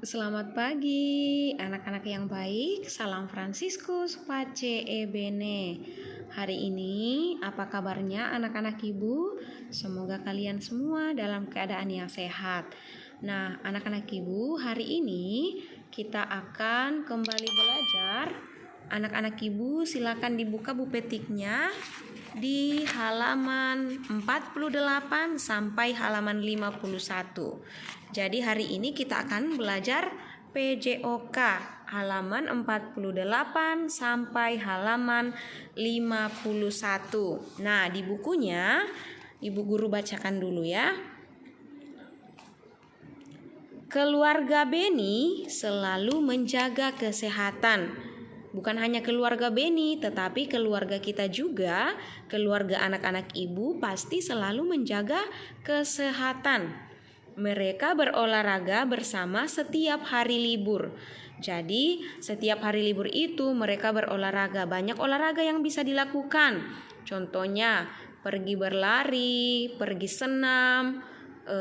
Selamat pagi, anak-anak yang baik. Salam Fransiskus Pace e Bene. Hari ini, apa kabarnya anak-anak ibu? Semoga kalian semua dalam keadaan yang sehat. Nah, anak-anak ibu, hari ini kita akan kembali belajar. Anak-anak ibu, silakan dibuka buku petiknya di halaman 48 sampai halaman 51. Jadi hari ini kita akan belajar PJOK halaman 48 sampai halaman 51. Nah, di bukunya Ibu Guru bacakan dulu ya. Keluarga Beni selalu menjaga kesehatan. Bukan hanya keluarga Beni, tetapi keluarga kita juga, keluarga anak-anak ibu pasti selalu menjaga kesehatan. Mereka berolahraga bersama setiap hari libur. Jadi, setiap hari libur itu mereka berolahraga. Banyak olahraga yang bisa dilakukan. Contohnya, pergi berlari, pergi senam,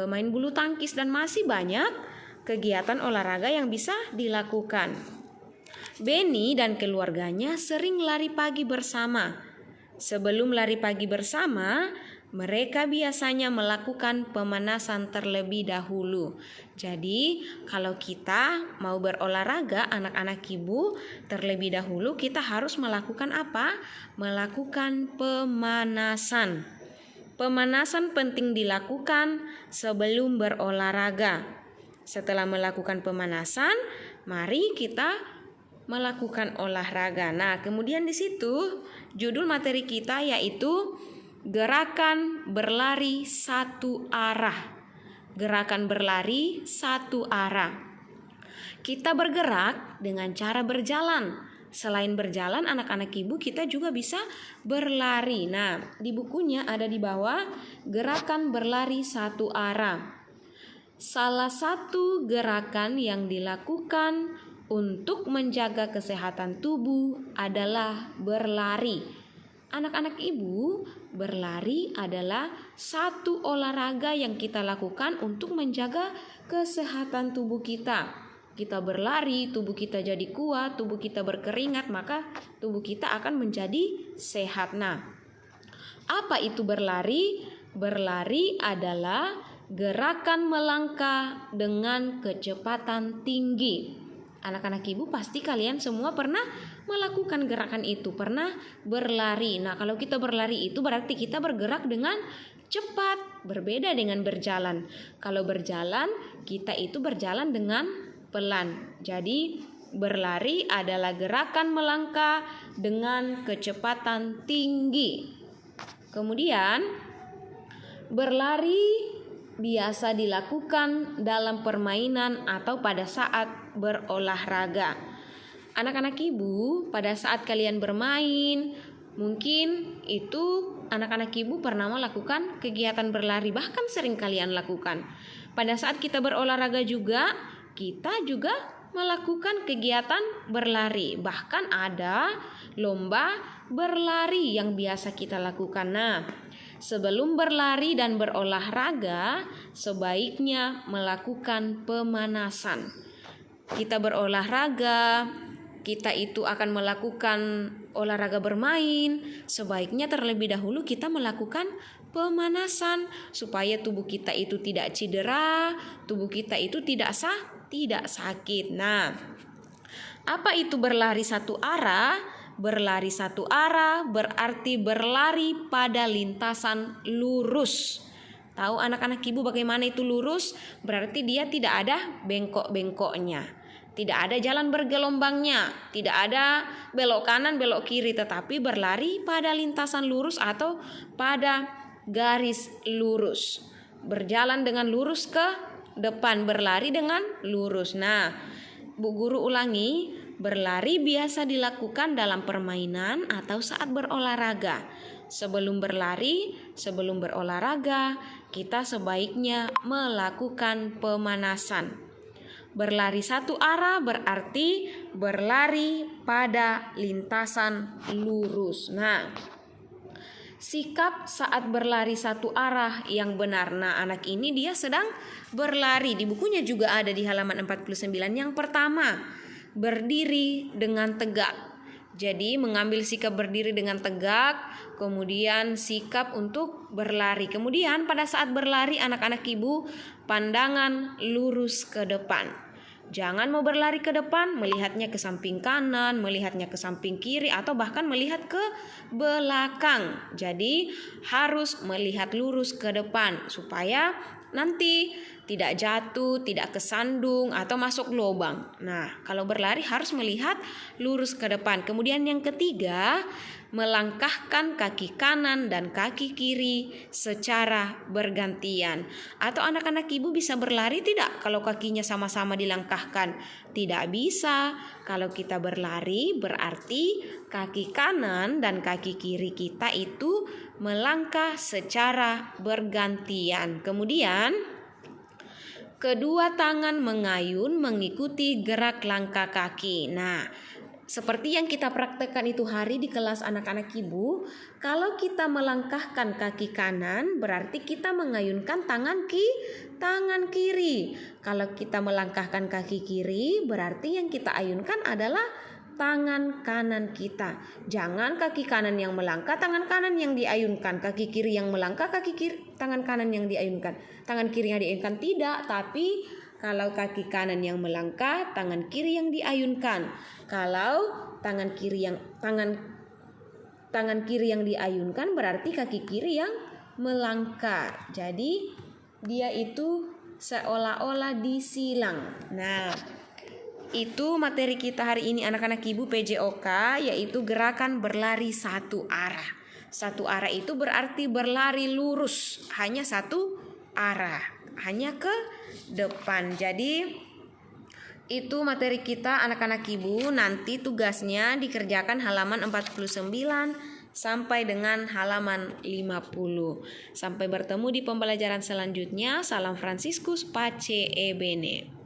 main bulu tangkis, dan masih banyak kegiatan olahraga yang bisa dilakukan. Beni dan keluarganya sering lari pagi bersama. Sebelum lari pagi bersama, mereka biasanya melakukan pemanasan terlebih dahulu. Jadi, kalau kita mau berolahraga, anak-anak ibu, terlebih dahulu kita harus melakukan apa? Melakukan pemanasan. Pemanasan penting dilakukan sebelum berolahraga. Setelah melakukan pemanasan, mari kita melakukan olahraga. Nah, kemudian di situ judul materi kita yaitu gerakan berlari satu arah. Gerakan berlari satu arah. Kita bergerak dengan cara berjalan. Selain berjalan, anak-anak ibu kita juga bisa berlari. Nah, di bukunya ada di bawah gerakan berlari satu arah. Salah satu gerakan yang dilakukan untuk menjaga kesehatan tubuh adalah berlari. Anak-anak ibu, berlari adalah satu olahraga yang kita lakukan untuk menjaga kesehatan tubuh kita. Kita berlari, tubuh kita jadi kuat, tubuh kita berkeringat, maka tubuh kita akan menjadi sehat. Nah, apa itu berlari? Berlari adalah gerakan melangkah dengan kecepatan tinggi. Anak-anak ibu pasti kalian semua pernah melakukan gerakan itu, pernah berlari. Nah, kalau kita berlari itu berarti kita bergerak dengan cepat, berbeda dengan berjalan. Kalau berjalan, kita itu berjalan dengan pelan. Jadi, berlari adalah gerakan melangkah dengan kecepatan tinggi. Kemudian, berlari biasa dilakukan dalam permainan atau pada saat berolahraga. Anak-anak ibu, pada saat kalian bermain, mungkin itu anak-anak ibu pernah melakukan kegiatan berlari, bahkan sering kalian lakukan. Pada saat kita berolahraga juga, kita juga melakukan kegiatan berlari. Bahkan ada lomba berlari yang biasa kita lakukan. Nah, sebelum berlari dan berolahraga, sebaiknya melakukan pemanasan. Kita berolahraga, kita itu akan melakukan olahraga bermain. Sebaiknya terlebih dahulu kita melakukan pemanasan supaya tubuh kita itu tidak cedera, tubuh kita itu tidak sakit. Nah, apa itu berlari satu arah? Berlari satu arah berarti berlari pada lintasan lurus. Tahu anak-anak ibu bagaimana itu lurus? Berarti dia tidak ada bengkok-bengkoknya. Tidak ada jalan bergelombangnya. Tidak ada belok kanan, belok kiri. Tetapi berlari pada lintasan lurus atau pada garis lurus. Berjalan dengan lurus ke depan. Berlari dengan lurus. Nah, Bu Guru ulangi. Berlari biasa dilakukan dalam permainan atau saat berolahraga. Sebelum berlari, sebelum berolahraga, kita sebaiknya melakukan pemanasan. Berlari satu arah berarti berlari pada lintasan lurus. Nah, sikap saat berlari satu arah yang benar. Nah, anak ini dia sedang berlari. Di bukunya juga ada di halaman 49. Yang pertama, berdiri dengan tegak. Jadi mengambil sikap berdiri dengan tegak, kemudian sikap untuk berlari. Kemudian pada saat berlari anak-anak ibu, pandangan lurus ke depan. Jangan mau berlari ke depan, melihatnya ke samping kanan, melihatnya ke samping kiri, atau bahkan melihat ke belakang. Jadi harus melihat lurus ke depan supaya nanti tidak jatuh, tidak kesandung, atau masuk lubang. Nah, kalau berlari harus melihat lurus ke depan. Kemudian yang ketiga, melangkahkan kaki kanan dan kaki kiri secara bergantian. Atau anak-anak ibu bisa berlari tidak kalau kakinya sama-sama dilangkahkan? Tidak bisa. Kalau kita berlari berarti kaki kanan dan kaki kiri kita itu melangkah secara bergantian. Kemudian kedua tangan mengayun mengikuti gerak langkah kaki. Nah, seperti yang kita praktekkan itu hari di kelas anak-anak ibu, kalau kita melangkahkan kaki kanan berarti kita mengayunkan tangan kiri. Kalau kita melangkahkan kaki kiri berarti yang kita ayunkan adalah tangan kanan kita. Jangan kaki kanan yang melangkah, tangan kanan yang diayunkan. Kaki kiri yang melangkah, kaki kiri, tangan kanan yang diayunkan. Tangan kiri yang diayunkan tidak, tapi kalau kaki kanan yang melangkah, tangan kiri yang diayunkan. Kalau tangan kiri yang diayunkan berarti kaki kiri yang melangkah. Jadi dia itu seolah-olah disilang. Nah, itu materi kita hari ini anak-anak ibu PJOK, yaitu gerakan berlari satu arah. Satu arah itu berarti berlari lurus, hanya satu arah, hanya ke depan. Jadi itu materi kita anak-anak ibu. Nanti tugasnya dikerjakan halaman 49 sampai dengan halaman 50. Sampai bertemu di pembelajaran selanjutnya. Salam Fransiskus Pace Ebene.